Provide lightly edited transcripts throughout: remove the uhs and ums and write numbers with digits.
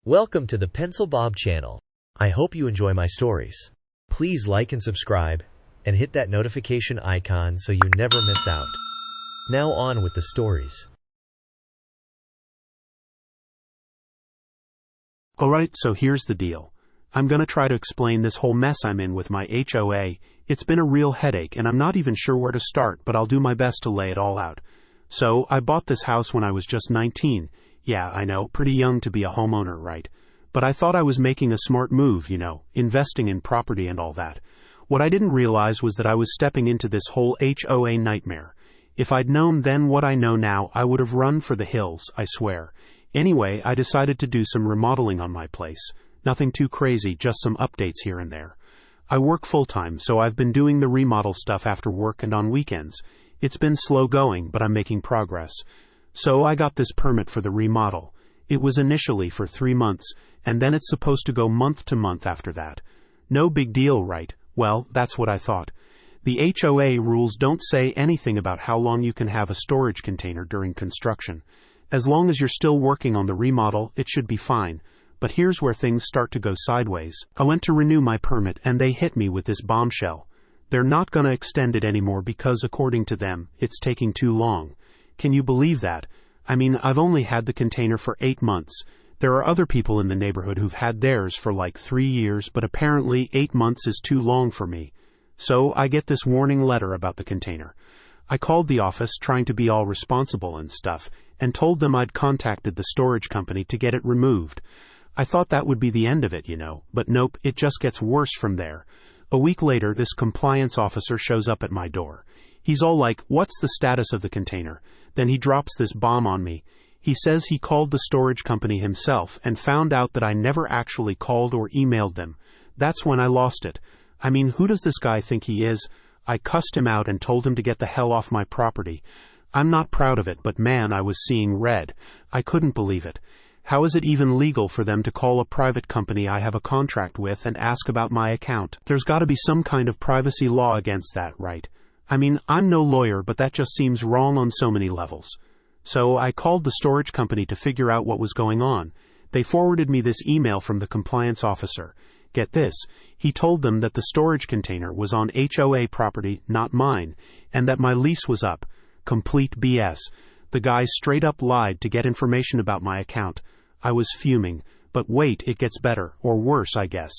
Welcome to the Pencil Bob channel. I hope you enjoy my stories. Please like and subscribe, and hit that notification icon so you never miss out. Now on with the stories. Alright, so here's the deal. I'm gonna try to explain this whole mess I'm in with my HOA. It's been a real headache and I'm not even sure where to start, but I'll do my best to lay it all out. So, I bought this house when I was just 19. Yeah, I know, pretty young to be a homeowner, right? But I thought I was making a smart move, investing in property and all that. What I didn't realize was that I was stepping into this whole HOA nightmare. If I'd known then what I know now, I would have run for the hills, I swear. Anyway, I decided to do some remodeling on my place. Nothing too crazy, just some updates here and there. I work full-time, so I've been doing the remodel stuff after work and on weekends. It's been slow going, but I'm making progress. So I got this permit for the remodel. It was initially for 3 months, and then it's supposed to go month to month after that. No big deal, right? Well, that's what I thought. The HOA rules don't say anything about how long you can have a storage container during construction. As long as you're still working on the remodel, it should be fine. But here's where things start to go sideways. I went to renew my permit and they hit me with this bombshell. They're not gonna extend it anymore because, according to them, it's taking too long. Can you believe that? I mean, I've only had the container for 8 months. There are other people in the neighborhood who've had theirs for like 3 years, but apparently 8 months is too long for me. So I get this warning letter about the container. I called the office, trying to be all responsible and stuff, and told them I'd contacted the storage company to get it removed. I thought that would be the end of it, but nope, it just gets worse from there. A week later, this compliance officer shows up at my door. He's all like, "What's the status of the container?" Then he drops this bomb on me. He says he called the storage company himself and found out that I never actually called or emailed them. That's when I lost it. I mean, who does this guy think he is? I cussed him out and told him to get the hell off my property. I'm not proud of it, but man, I was seeing red. I couldn't believe it. How is it even legal for them to call a private company I have a contract with and ask about my account? There's gotta be some kind of privacy law against that, right? I mean, I'm no lawyer, but that just seems wrong on so many levels. So I called the storage company to figure out what was going on. They forwarded me this email from the compliance officer. Get this, he told them that the storage container was on HOA property, not mine, and that my lease was up. Complete BS. The guy straight up lied to get information about my account. I was fuming, but wait, it gets better, or worse, I guess.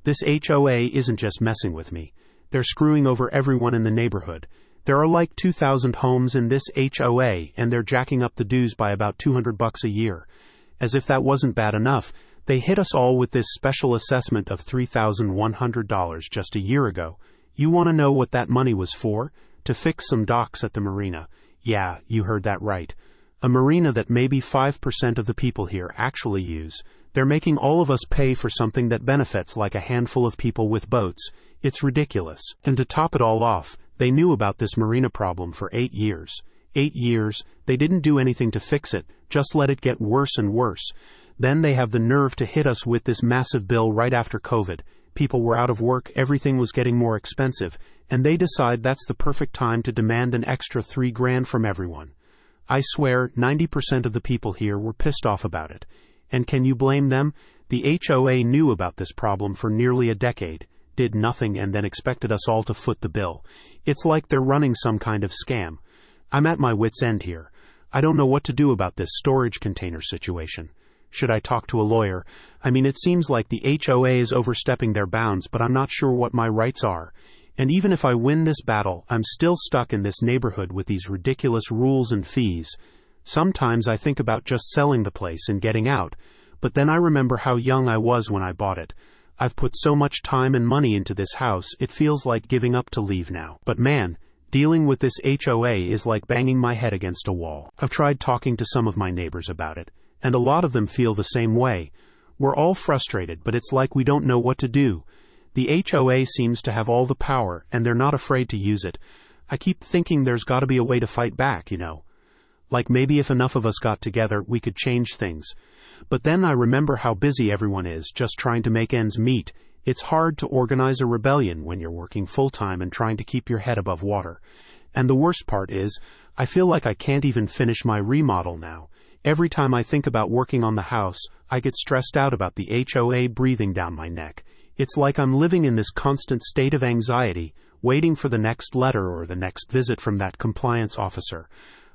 This HOA isn't just messing with me. They're screwing over everyone in the neighborhood. There are like 2,000 homes in this HOA, and they're jacking up the dues by about $200 a year. As if that wasn't bad enough, they hit us all with this special assessment of $3,100 just a year ago. You want to know what that money was for? To fix some docks at the marina. Yeah, you heard that right. A marina that maybe 5% of the people here actually use. They're making all of us pay for something that benefits like a handful of people with boats. It's ridiculous. And to top it all off, they knew about this marina problem for 8 years. 8 years, they didn't do anything to fix it, just let it get worse and worse. Then they have the nerve to hit us with this massive bill right after COVID. People were out of work, everything was getting more expensive, and they decide that's the perfect time to demand an extra $3,000 from everyone. I swear, 90% of the people here were pissed off about it. And can you blame them? The HOA knew about this problem for nearly a decade, did nothing, and then expected us all to foot the bill. It's like they're running some kind of scam. I'm at my wit's end here. I don't know what to do about this storage container situation. Should I talk to a lawyer? I mean, it seems like the HOA is overstepping their bounds, but I'm not sure what my rights are. And even if I win this battle, I'm still stuck in this neighborhood with these ridiculous rules and fees. Sometimes I think about just selling the place and getting out, but then I remember how young I was when I bought it. I've put so much time and money into this house, it feels like giving up to leave now. But man, dealing with this HOA is like banging my head against a wall. I've tried talking to some of my neighbors about it, and a lot of them feel the same way. We're all frustrated, but it's like we don't know what to do. The HOA seems to have all the power, and they're not afraid to use it. I keep thinking there's gotta be a way to fight back, Like maybe if enough of us got together, we could change things. But then I remember how busy everyone is just trying to make ends meet. It's hard to organize a rebellion when you're working full-time and trying to keep your head above water. And the worst part is, I feel like I can't even finish my remodel now. Every time I think about working on the house, I get stressed out about the HOA breathing down my neck. It's like I'm living in this constant state of anxiety, waiting for the next letter or the next visit from that compliance officer.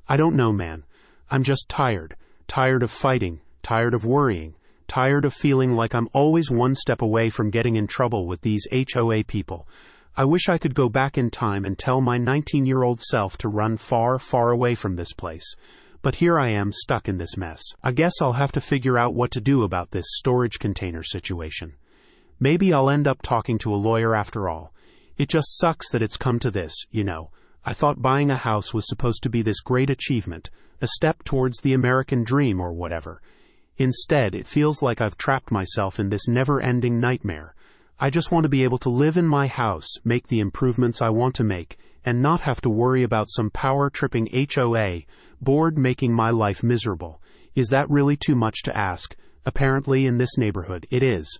I don't know, man. I'm just tired. Tired of fighting. Tired of worrying. Tired of feeling like I'm always one step away from getting in trouble with these HOA people. I wish I could go back in time and tell my 19-year-old self to run far, far away from this place. But here I am stuck in this mess. I guess I'll have to figure out what to do about this storage container situation. Maybe I'll end up talking to a lawyer after all. It just sucks that it's come to this, you know. I thought buying a house was supposed to be this great achievement, a step towards the American dream or whatever. Instead, it feels like I've trapped myself in this never-ending nightmare. I just want to be able to live in my house, make the improvements I want to make, and not have to worry about some power-tripping HOA board making my life miserable. Is that really too much to ask? Apparently in this neighborhood, it is.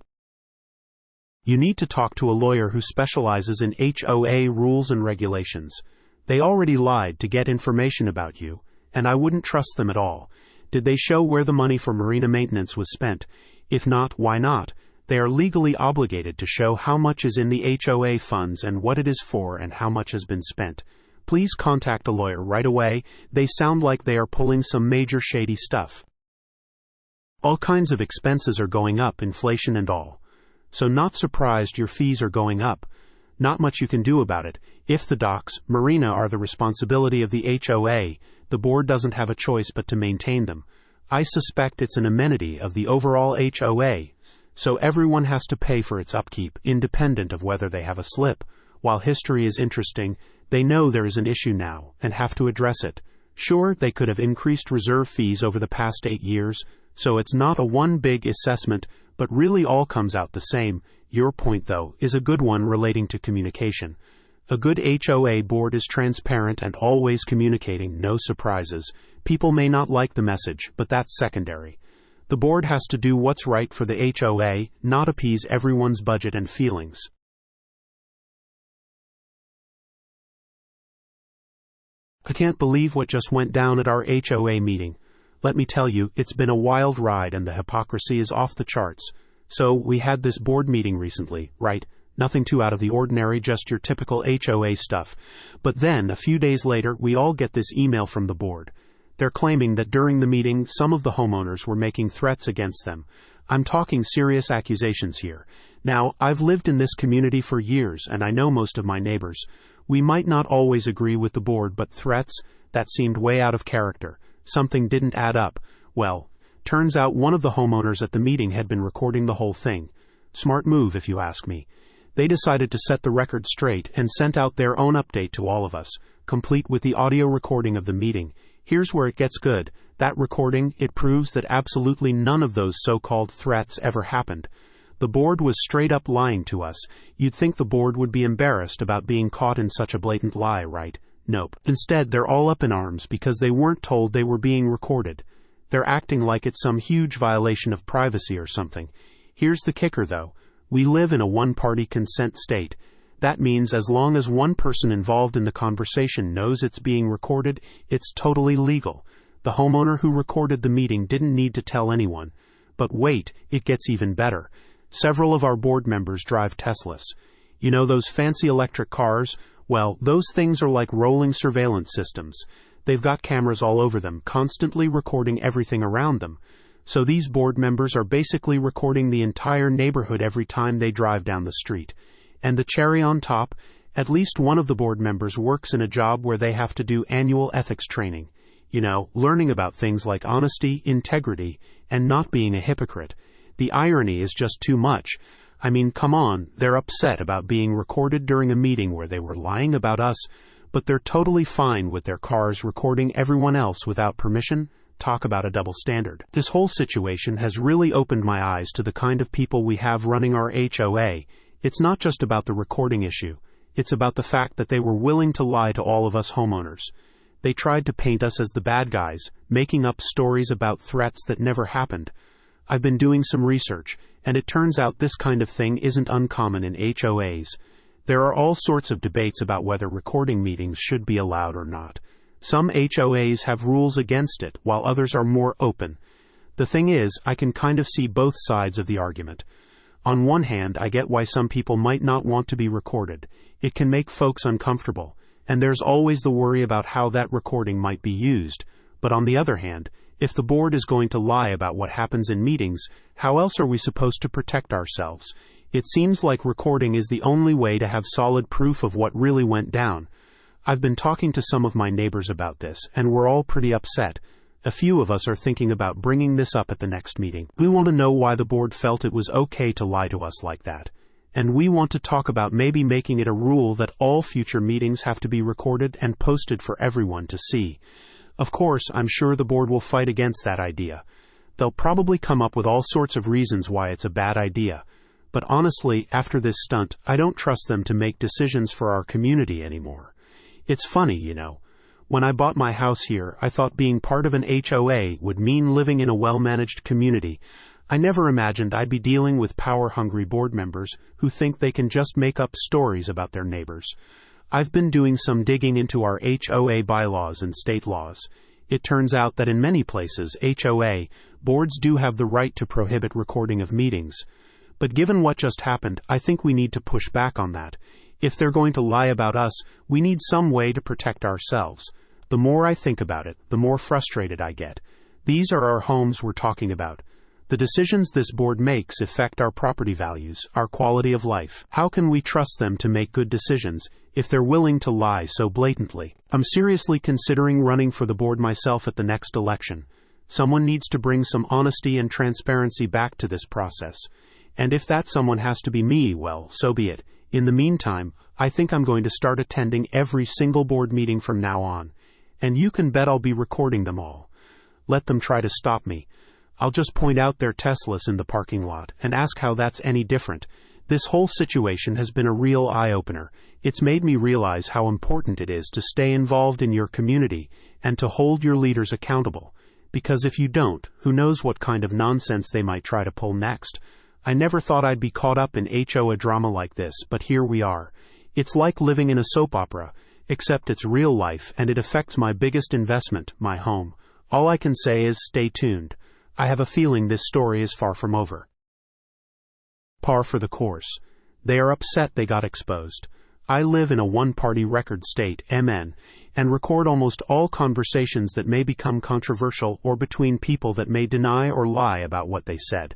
You need to talk to a lawyer who specializes in HOA rules and regulations. They already lied to get information about you, and I wouldn't trust them at all. Did they show where the money for marina maintenance was spent? If not, why not? They are legally obligated to show how much is in the HOA funds and what it is for and how much has been spent. Please contact a lawyer right away. They sound like they are pulling some major shady stuff. All kinds of expenses are going up, inflation and all. So not surprised your fees are going up. Not much you can do about it. If the docks, marina are the responsibility of the HOA, the board doesn't have a choice but to maintain them. I suspect it's an amenity of the overall HOA, so everyone has to pay for its upkeep, independent of whether they have a slip. While history is interesting, they know there is an issue now, and have to address it. Sure, they could have increased reserve fees over the past 8 years, so it's not a one big assessment, but really all comes out the same. Your point, though, is a good one relating to communication. A good HOA board is transparent and always communicating, no surprises. People may not like the message, but that's secondary. The board has to do what's right for the HOA, not appease everyone's budget and feelings. I can't believe what just went down at our HOA meeting. Let me tell you, it's been a wild ride and the hypocrisy is off the charts. So, we had this board meeting recently, right? Nothing too out of the ordinary, just your typical HOA stuff. But then, a few days later, we all get this email from the board. They're claiming that during the meeting, some of the homeowners were making threats against them. I'm talking serious accusations here. Now, I've lived in this community for years, and I know most of my neighbors. We might not always agree with the board, but threats? That seemed way out of character. Something didn't add up. Well, turns out one of the homeowners at the meeting had been recording the whole thing. Smart move, if you ask me. They decided to set the record straight and sent out their own update to all of us, complete with the audio recording of the meeting. Here's where it gets good. That recording, it proves that absolutely none of those so-called threats ever happened. The board was straight up lying to us. You'd think the board would be embarrassed about being caught in such a blatant lie, right? Nope. Instead, they're all up in arms because they weren't told they were being recorded. They're acting like it's some huge violation of privacy or something. Here's the kicker, though. We live in a one-party consent state. That means as long as one person involved in the conversation knows it's being recorded, it's totally legal. The homeowner who recorded the meeting didn't need to tell anyone. But wait, it gets even better. Several of our board members drive Teslas. You know those fancy electric cars? Well, those things are like rolling surveillance systems. They've got cameras all over them, constantly recording everything around them. So these board members are basically recording the entire neighborhood every time they drive down the street. And the cherry on top, at least one of the board members works in a job where they have to do annual ethics training. You know, learning about things like honesty, integrity, and not being a hypocrite. The irony is just too much. I mean, come on, they're upset about being recorded during a meeting where they were lying about us, but they're totally fine with their cars recording everyone else without permission? Talk about a double standard. This whole situation has really opened my eyes to the kind of people we have running our HOA. It's not just about the recording issue. It's about the fact that they were willing to lie to all of us homeowners. They tried to paint us as the bad guys, making up stories about threats that never happened. I've been doing some research, and it turns out this kind of thing isn't uncommon in HOAs. There are all sorts of debates about whether recording meetings should be allowed or not. Some HOAs have rules against it, while others are more open. The thing is, I can kind of see both sides of the argument. On one hand, I get why some people might not want to be recorded. It can make folks uncomfortable, and there's always the worry about how that recording might be used. But on the other hand, if the board is going to lie about what happens in meetings, how else are we supposed to protect ourselves? It seems like recording is the only way to have solid proof of what really went down. I've been talking to some of my neighbors about this, and we're all pretty upset. A few of us are thinking about bringing this up at the next meeting. We want to know why the board felt it was okay to lie to us like that. And we want to talk about maybe making it a rule that all future meetings have to be recorded and posted for everyone to see. Of course, I'm sure the board will fight against that idea. They'll probably come up with all sorts of reasons why it's a bad idea. But honestly, after this stunt, I don't trust them to make decisions for our community anymore. It's funny, you know. When I bought my house here, I thought being part of an HOA would mean living in a well-managed community. I never imagined I'd be dealing with power-hungry board members who think they can just make up stories about their neighbors. I've been doing some digging into our HOA bylaws and state laws. It turns out that in many places, HOA boards do have the right to prohibit recording of meetings. But given what just happened, I think we need to push back on that. If they're going to lie about us, we need some way to protect ourselves. The more I think about it, the more frustrated I get. These are our homes we're talking about. The decisions this board makes affect our property values, our quality of life. How can we trust them to make good decisions if they're willing to lie so blatantly? I'm seriously considering running for the board myself at the next election. Someone needs to bring some honesty and transparency back to this process. And if that someone has to be me, well, so be it. In the meantime, I think I'm going to start attending every single board meeting from now on. And you can bet I'll be recording them all. Let them try to stop me. I'll just point out their Teslas in the parking lot and ask how that's any different. This whole situation has been a real eye-opener. It's made me realize how important it is to stay involved in your community and to hold your leaders accountable. Because if you don't, who knows what kind of nonsense they might try to pull next. I never thought I'd be caught up in HOA drama like this, but here we are. It's like living in a soap opera, except it's real life and it affects my biggest investment, my home. All I can say is stay tuned. I have a feeling this story is far from over. Par for the course. They are upset they got exposed. I live in a one-party record state, MN, and record almost all conversations that may become controversial or between people that may deny or lie about what they said.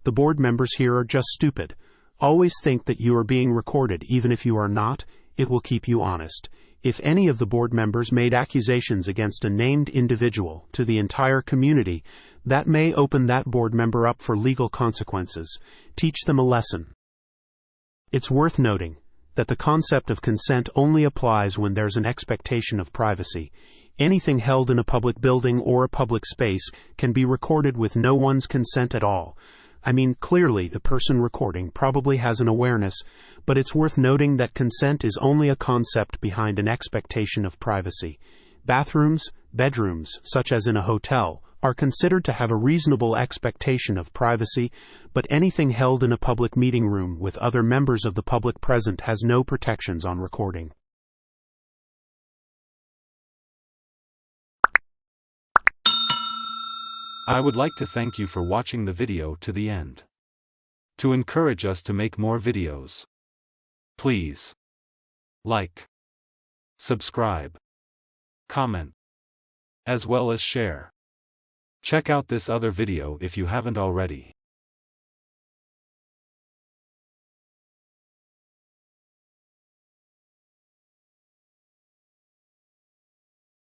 The board members here are just stupid. Always think that you are being recorded even if you are not. It will keep you honest. If any of the board members made accusations against a named individual to the entire community, that may open that board member up for legal consequences. Teach them a lesson. It's worth noting that the concept of consent only applies when there's an expectation of privacy. Anything held in a public building or a public space can be recorded with no one's consent at all. I mean, clearly the person recording probably has an awareness, but it's worth noting that consent is only a concept behind an expectation of privacy. Bathrooms, bedrooms, such as in a hotel, are considered to have a reasonable expectation of privacy, but anything held in a public meeting room with other members of the public present has no protections on recording. I would like to thank you for watching the video to the end. To encourage us to make more videos, please like, subscribe, comment, as well as share. Check out this other video if you haven't already.